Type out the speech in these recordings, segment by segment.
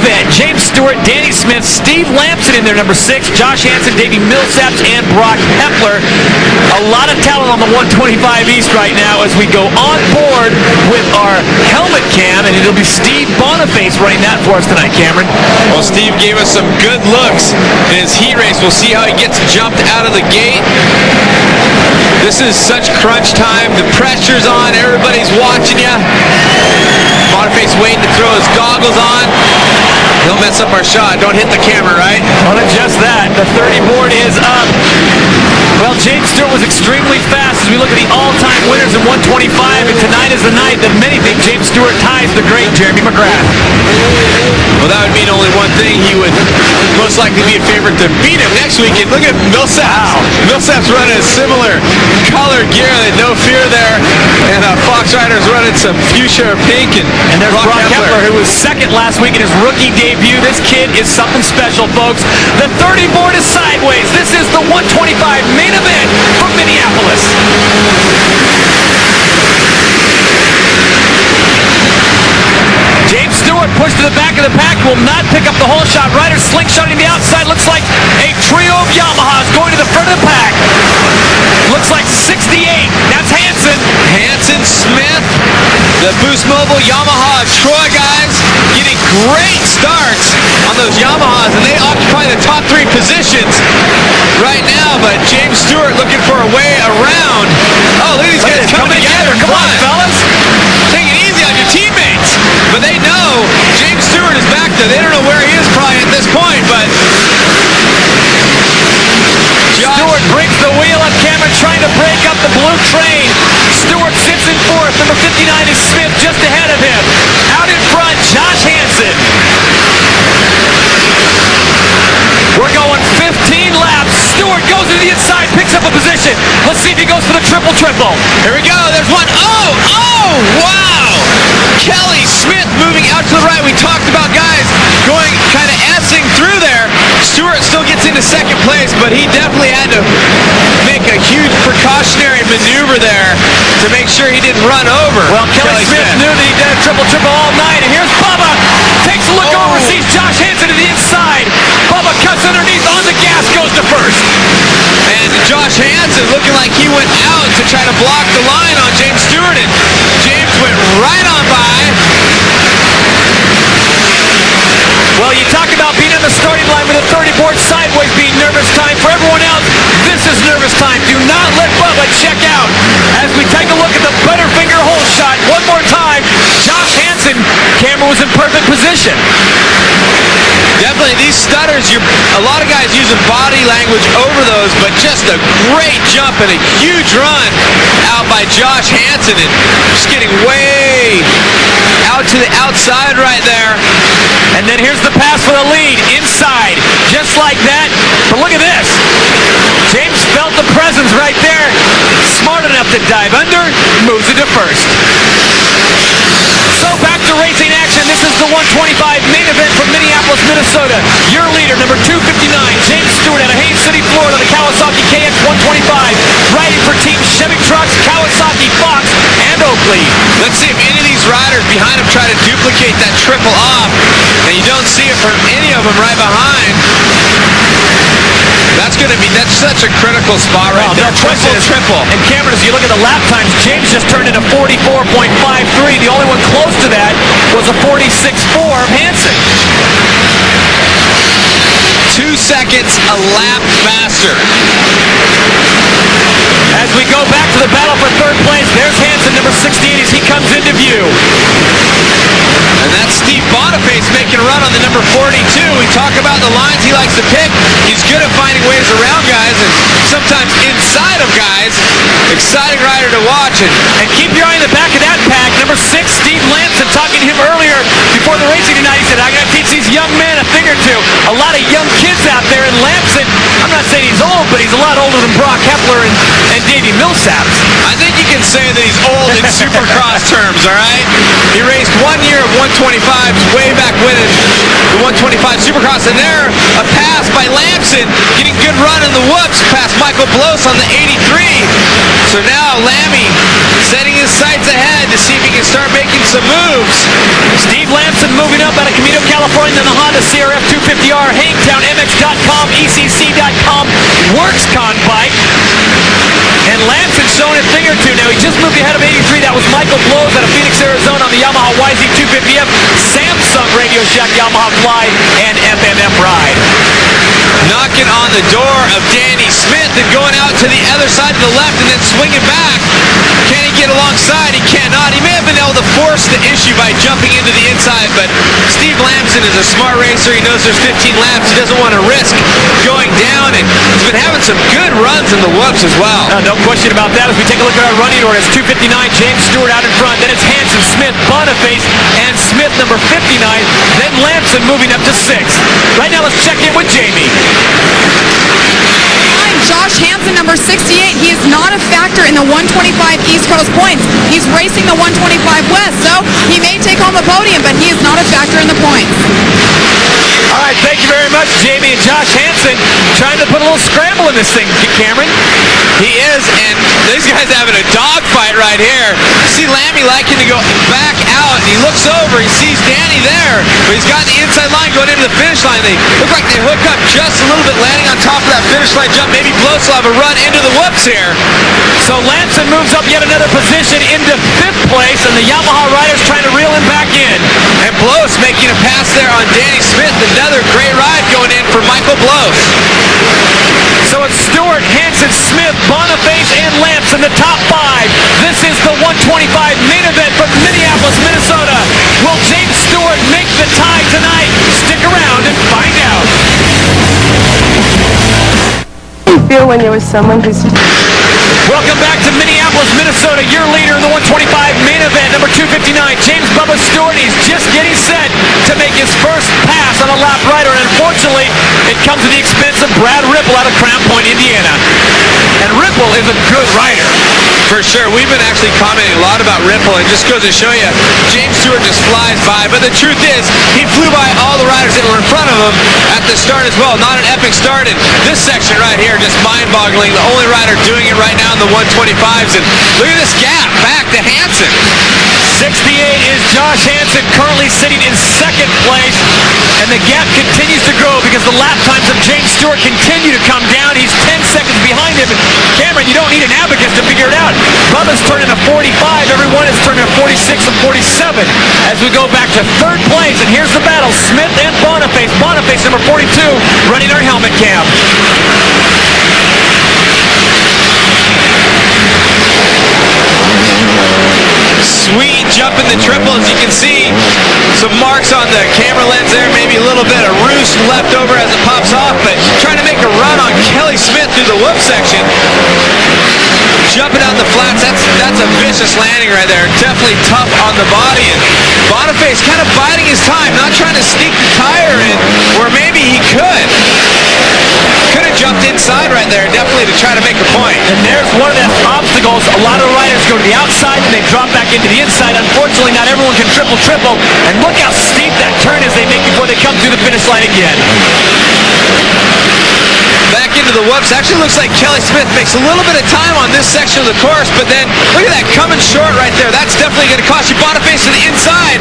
event. James Stewart, Danny Smith, Steve Lamson in there, number 6, Josh Hansen, Davey Millsaps, and Brock Hepler. A lot of talent on the 125 East right now as we go on board with our helmet cam, and it'll be Steve Boniface running that for us tonight, Cameron. Well, Steve gave us some good looks in his heat race. We'll see how he gets jumped out of the gate. This is such crunch time. The pressure's on. Everybody's watching you. Boniface waiting to throw his goggles on. He'll mess up our shot. Don't hit the camera, right? Don't adjust that. The 30 board is up. Well, James Stewart was extremely fast as we look at the all-time winners in 125, and tonight is the night that many think James Stewart ties the great Jeremy McGrath. Well, that would mean only one thing. He would most likely be a favorite to beat him next weekend. Look at Millsaps. Wow. Millsaps running a similar color gear. No fear there. And Fox Rider's running some fuchsia or pink. And there's Brock Hepler, who was second last week in his rookie debut. This kid is something special, folks. The 30 board is sideways. This is the 125 main event from Minneapolis. James Stewart pushed to the back of the pack, will not pick up the whole shot. Ryder slingshotting the outside. Looks like a trio of Yamahas going to the front of the pack. Looks like 68. That's Hansen. Hansen, Smith, the Boost Mobile Yamaha Troy guys getting great starts on those Yamahas, and they occupy the top 3 positions right now, but James Stewart looking for a way around. Oh, look at these guys coming together. Come on, fellas. Take it easy on your teammates. But they know James Stewart is back there. They don't know where he is probably at this point, but Stewart brings the wheel up. Cameron trying to break up the blue train. Stewart sits in 4th. Number 59 is Smith just ahead of him. Out in front, Josh Hansen. We're going 15 laps. Stewart goes to the inside, picks up a position. Let's see if he goes for the triple-triple. Here we go. There's one. Oh, wow. Kelly Smith moving out to the right. We talked about guys going kind of S-ing through there. Stewart still gets into second place, but he definitely had to make a huge precautionary maneuver there to make sure he didn't run over. Well, Kelly Smith knew that he did a triple-triple all night, and here's Bubba. Takes a look over, sees Josh Hansen to the inside. Bubba cuts underneath on the gas, goes to first. And Josh Hansen looking like he went out to try to block the line on James Stewart, and James went right on by. Well, you talk about being on the starting line with a 30 board sideways being nervous time. For everyone else, this is nervous time. Do not let Bubba check out. As we take a look at the Butterfinger hole shot one more time, Josh Hansen, camera was in perfect position. Definitely, these stutters, a lot of guys using body language over those, but just a great jump and a huge run out by Josh Hansen, and just getting way out to the outside right there. And then here's the pass for the lead, inside, just like that. But look at this. James felt the presence right there. Smart enough to dive under, moves it to first. So back to racing action. This is the 125 main event from Minneapolis, Minnesota. Your leader, number 259, James Stewart out of Haines City, Florida, the Kawasaki KX 125. Riding for Team Chevy Trucks, Kawasaki, Fox, and Oakley. Let's see if any of these riders behind him try to duplicate that triple off. And you don't see it from any of them right behind. That's such a critical spot right there. Triple. And Cameron, as you look at the lap times, James just turned in a 44.53. The only one close to that was a 46.4 of Hansen. 2 seconds a lap faster. As we go back to the battle for 3rd place, there's Hansen, number 68, as he comes into view. And that's Steve Boniface making a run on the number 42. We talk about the lines he likes to pick. He's good at finding ways around guys and sometimes inside of guys. Exciting rider to watch. And keep your eye on the back of that pack. Number 6, Steve Lamson, talking to him earlier before the racing tonight. He said, I got to teach these young men a thing or two. A lot of young kids out there. And Lamson, I'm not saying he's old, but he's a lot older than Brock Hepler and Davey Millsaps. I think you can say that he's old in Supercross terms, all right? He raced 1 year of 125s way back winning the 125 Supercross, and there a pass by Lamson, getting good run in the whoops past Michael Bloss on the 83. So now Lammy setting his sights ahead to see if he can start making some moves. Steve Lamson moving up out of Camino, California in the hot the CRF 250R, Hangtown, MX.com, ECC.com, WorksCon bike. And Lamson showing a thing or two now. He just moved ahead of 83. That was Michael Blows out of Phoenix, Arizona on the Yamaha YZ250F, Samsung Radio Shack Yamaha Fly, and FMF Ride. Knocking on the door of Danny Smith and going out to the other side to the left and then swinging back. Can he get alongside? He cannot. He may have been able to force the issue by jumping into the inside, but Steve Lamson is a smart racer. He knows there's 15 laps. He doesn't want to risk going down, and he's been having some good runs in the whoops as well. No question about that. As we take a look at our running order, it's 259, James Stewart out in front. Then it's Hansen, Smith, Boniface, and Smith, number 59. Then Lamson moving up to 6th. Right now, let's check in with Jamie. Josh Hansen, number 68. He is not a factor in the 125 East Coast points. He's racing the 125 West, so he may take home the podium, but he is not a factor in the points. All right, thank you very much, Jamie and Josh Hansen, trying to put a little scramble in this thing, Cameron. He is, and these guys having a dogfight right here. See Lammy liking to go back out, and he looks over, he sees Danny there, but he's got the inside line going into the finish line. They look like they hook up just a little bit, landing on top of that finish line jump. Maybe Blows will have a run into the whoops here. So Lamson moves up yet another position into 5th place, and the Yamaha riders trying to reel him back in. And Blows making a pass there on Danny Smith. Another great ride going in for Michael Blows. So it's Stewart, Hansen, Smith, Boniface, and Lamson, the top 5. This is the 125 main event from Minneapolis, Minnesota. Will James Stewart make the tie tonight? Stick around and find out. You feel when you're with someone who's... Welcome back to Minneapolis, Minnesota. Your leader in the 125 main event, number 259, James Bubba Stewart. He's just getting set to make his first pass on a lap rider. And unfortunately, it comes at the expense of Brad Ripple out of Crown Point, Indiana. And Ripple is a good rider. For sure. We've been actually commenting a lot about Ripple, and just goes to show you, James Stewart just flies by. But the truth is, he flew by all the riders that were in front of him at the start as well. Not an epic start. And this section right here, just mind-boggling. The only rider doing it right now in the 125s. And look at this gap back to Hansen. 68 is Josh Hansen, currently sitting in 2nd place. And the gap continues to grow because the lap times of James Stewart continue to come down. He's 10 seconds behind him. And Cameron, you don't need an abacus to figure it out. Bubba's turning a 45. Everyone is turning a 46 and 47 as we go back to 3rd place. And here's the battle. Smith and Boniface. Boniface, number 42, running our helmet cam. Sweet jump in the triple, as you can see. Some marks on the camera lens there. Maybe a little bit of roost left over as it pops off, but trying to make a run on Kelly Smith through the whoop section. Jumping out the flats, that's a vicious landing right there. Definitely tough on the body. And Boniface kind of biding his time, not trying to sneak the tire in, where maybe he could. Could have jumped inside right there, definitely to try to make a point. And there's one of the obstacles. A lot of riders go to the outside and they drop back into the inside. Unfortunately, not everyone can triple. And look how steep that turn is they make before they come through the finish line again. Back into the whoops. Actually looks like Kelly Smith makes a little bit of time on this section of the course, but then look at that coming short right there. That's definitely going to cost you. Boniface to the inside,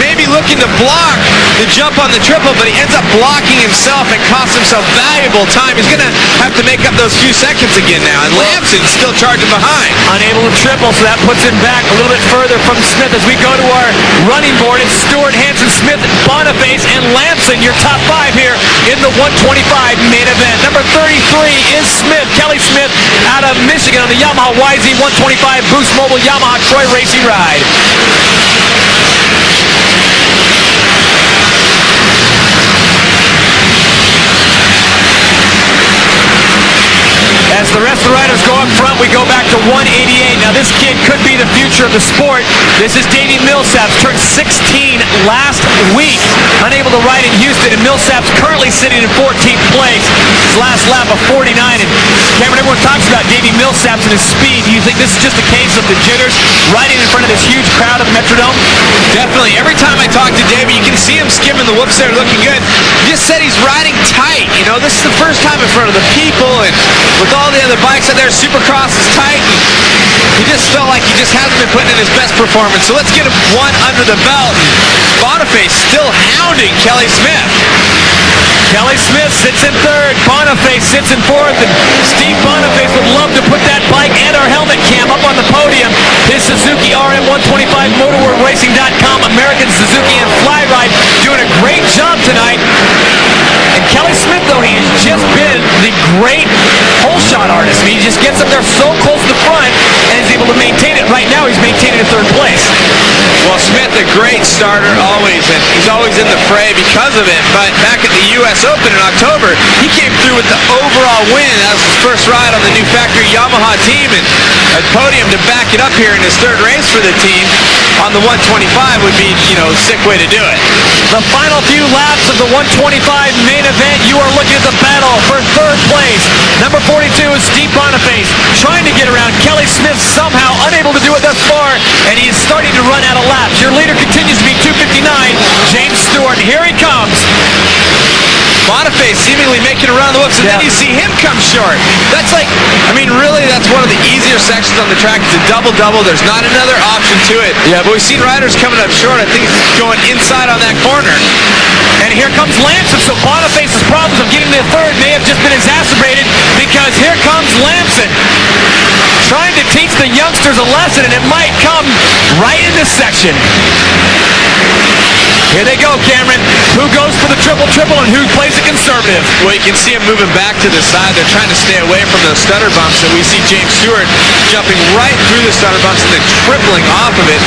maybe looking to block the jump on the triple, but he ends up blocking himself and costs himself valuable time. He's going to have to make up those few seconds again now, and Lamson's still charging behind. Unable to triple, so that puts him back a little bit further from Smith. As we go to our running board, it's Stewart, Hansen, Smith, Boniface, and Lamson, your top 5 here in the 125 main event. Number 33 is Smith, Kelly Smith, out of Michigan on the Yamaha YZ125 Boost Mobile Yamaha Troy Racing Ride. As the rest of the riders go up front, we go back to 188. Now this kid could be the future of the sport. This is Davey Millsaps, turned 16 last week. Unable to ride in Houston, and Millsaps currently sitting in 14th place. His last lap of 49. And Cameron, everyone talks about Davey Millsaps and his speed. Do you think this is just a case of the jitters riding in front of this huge crowd of the Metrodome? Definitely. Every time I talk to Davey, you can see him skimming the whoops there, looking good. He just said he's riding tight. You know, this is the first time in front of the people, and with all the other bikes out there, Supercross is tight. He just felt like he just hasn't been putting in his best performance. So let's get him one under the belt. Boniface still hounding Kelly Smith. Kelly Smith sits in third. Boniface sits in fourth. And Steve Boniface would love to put that bike and our helmet cam up on the podium. His Suzuki RM125, MotorWorldRacing.com, American Suzuki and Flyride doing a great job tonight. And Kelly Smith, though, he has just been the great hole shot artist. I mean, he just gets up there so close to the front and is able to maintain it. Right now, he's maintaining a third place. Well, Smith, a great starter always, and he's always in the fray because of it. But back at the U.S. Open in October, he came through with the overall win. That was his first ride on the new factory Yamaha team, and a podium to back it up here in his third race for the team on the 125 would be, a sick way to do it. The final few laps of the 125 main event, you are looking at the battle for third place. Number 42 is Steve Boniface, trying to get around Kelly Smith, somehow unable to do it thus far, and he is starting to run out of laps. Your leader continues to be 259, James Stewart. Here he comes. Boniface seemingly making around the whoops, and then you see him come short. That's really that's one of the easier sections on the track. It's a double-double. There's not another option to it. Yeah. But we've seen riders coming up short. I think he's going inside on that corner. And here comes Lamson, so Boniface's problems of getting to third may have just been exacerbated because here comes Lamson, trying to teach the youngsters a lesson, and it might come right in this section. Here they go, Cameron. Who goes for the triple-triple and who plays it conservative? Well, you can see him moving back to the side. They're trying to stay away from those stutter bumps, and we see James Stewart jumping right through the stutter bumps and then tripling off of it.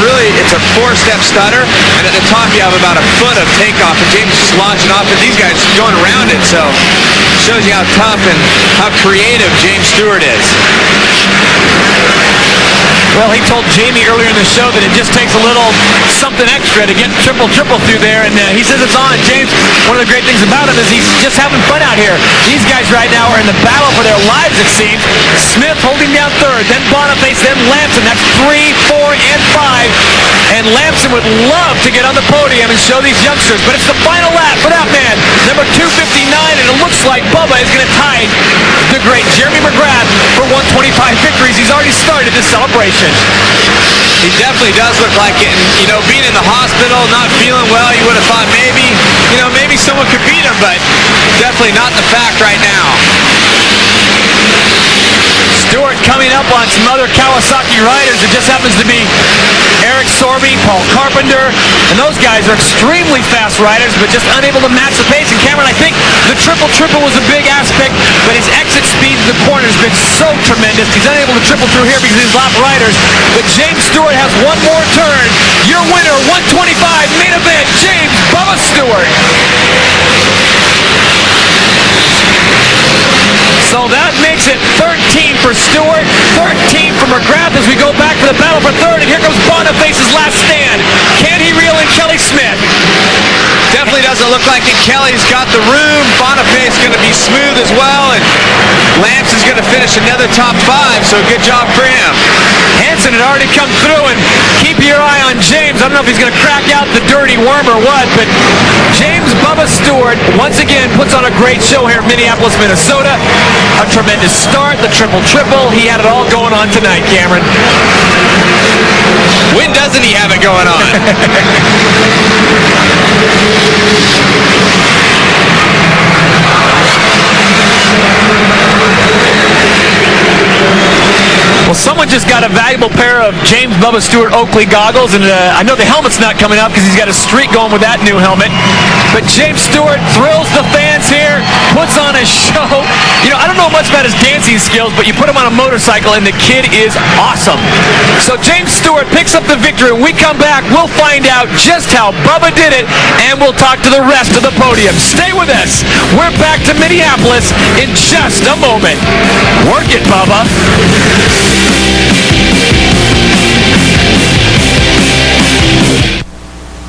Really, it's a four-step stutter, and at the top you have about a foot of takeoff, and James is launching off, and these guys going around it, so it shows you how tough and how creative James Stewart is. Well, he told Jamie earlier in the show that it just takes a little something extra to get triple-triple through there, and he says it's on. James, one of the great things about him is he's just having fun out here. These guys right now are in the battle for their lives, it seems. Smith holding down third, then Boniface, then Lamson. That's 3, 4, and 5. And Lamson would love to get on the podium and show these youngsters, but it's the final lap for that man, number 259, and it looks like Bubba is going to tie the great Jeremy McGrath for 125 victories. He's already started this celebration. He definitely does look like it. And, being in the hospital, not feeling well, you would have thought maybe someone could beat him, but definitely not the fact right now. Stewart coming up on some other Kawasaki riders. It just happens to be Eric Sorby, Paul Carpenter, and those guys are extremely fast riders, but just unable to match the pace. And Cameron, I think the triple-triple was a big aspect, but his exit speed to the corner has been so tremendous. He's unable to triple through here because of his lap riders. But James Stewart has one more turn. Your winner, 125 main event, James Bubba Stewart. So that makes it 13 for Stewart, 13 for McGrath as we go back for the battle for third. And here comes Boniface's last stand. Can he reel in Kelly Smith? Definitely doesn't look like it. Kelly's got the room. Boniface going to be smooth as well. And Lance is going to finish another top 5, so good job for him. Hansen had already come through, and keep your eye on James. I don't know if he's going to crack out the dirty worm or what, but James Bubba Stewart once again puts on a great show here in Minneapolis, Minnesota. A tremendous start, the triple-triple. He had it all going on tonight, Cameron. When doesn't he have it going on? Well, someone just got a valuable pair of James Bubba Stewart Oakley goggles, and I know the helmet's not coming up because he's got a streak going with that new helmet. But James Stewart thrills the fans here, puts on a show. I don't know much about his dancing skills, but you put him on a motorcycle, and the kid is awesome. So James Stewart picks up the victory. When we come back, we'll find out just how Bubba did it, and we'll talk to the rest of the podium. Stay with us. We're back to Minneapolis in just a moment. Work it, Bubba.